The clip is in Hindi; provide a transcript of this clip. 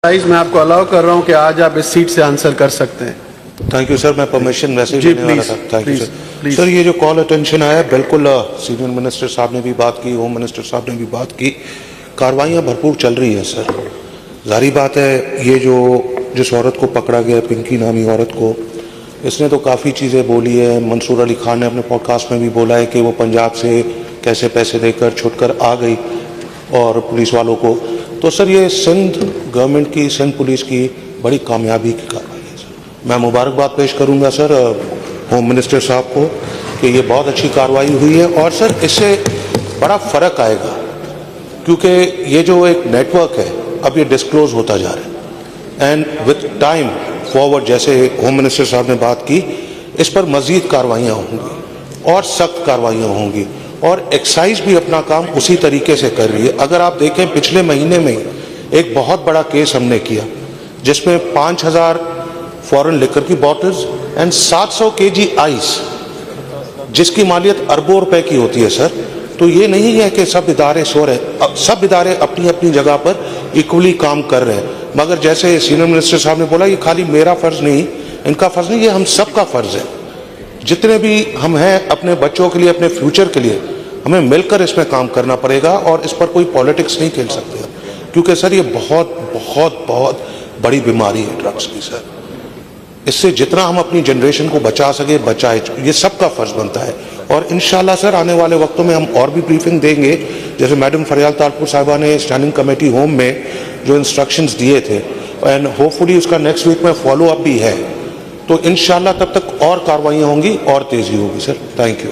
मैं आपको अलाउ कर रहा हूं कि आज आप इस सीट से आंसर कर सकते हैं। थैंक यू सर, मैं परमिशन वैसे ही देने वाला था। Thank you sir. सर, ये जो कॉल अटेंशन आया, बिल्कुल सीनियर मिनिस्टर साहब ने भी बात की, होम मिनिस्टर साहब ने भी बात की, कार्रवाइयाँ भरपूर चल रही हैं सर। जाहिर बात है, ये जो जिस औरत को पकड़ा गया, पिंकी नामी औरत को, इसने तो काफ़ी चीज़ें बोली है। मंसूर अली खान ने अपने पॉडकास्ट में भी बोला है कि वो पंजाब से कैसे पैसे देकर छुटकर आ गई और पुलिस वालों को। तो सर, ये सिंध गवर्नमेंट की, सिंध पुलिस की बड़ी कामयाबी की कार्रवाई है सर। मैं मुबारकबाद पेश करूंगा सर होम मिनिस्टर साहब को कि ये बहुत अच्छी कार्रवाई हुई है। और सर, इससे बड़ा फ़र्क आएगा क्योंकि ये जो एक नेटवर्क है, अब ये डिस्क्लोज होता जा रहा है। एंड विद टाइम फॉरवर्ड, जैसे होम मिनिस्टर साहब ने बात की, इस पर मज़ीद कार्रवाइयाँ होंगी और सख्त कार्रवाइयाँ होंगी। और एक्साइज भी अपना काम उसी तरीके से कर रही है। अगर आप देखें, पिछले महीने में एक बहुत बड़ा केस हमने किया जिसमें 5000 फॉरेन लिकर की बॉटल्स एंड 700 kg आइस, जिसकी मालियत अरबों रुपए की होती है सर। तो ये नहीं है कि सब इदारे सो रहे, सब इदारे अपनी अपनी जगह पर इक्वली काम कर रहे हैं। मगर जैसे सीनियर मिनिस्टर साहब ने बोला, ये खाली मेरा फ़र्ज़ नहीं, इनका फ़र्ज़ नहीं, ये हम सब का फ़र्ज़ है। जितने भी हम हैं, अपने बच्चों के लिए, अपने फ्यूचर के लिए हमें मिलकर इसमें काम करना पड़ेगा और इस पर कोई पॉलिटिक्स नहीं खेल सकते, क्योंकि सर ये बहुत बहुत बहुत बड़ी बीमारी है ड्रग्स की सर। इससे जितना हम अपनी जनरेशन को बचा सके बचाए, ये सबका फ़र्ज बनता है। और इंशाल्लाह सर, आने वाले वक्तों में हम और भी ब्रीफिंग देंगे। जैसे मैडम फरियाल तालपुर साहिबा ने स्टैंडिंग कमेटी होम में जो इंस्ट्रक्शंस दिए थे, एंड होपफुली उसका नेक्स्ट वीक में फॉलो अप भी है, तो इंशाल्लाह तब तक और कार्रवाइयाँ होंगी और तेज़ी होगी सर। Thank you.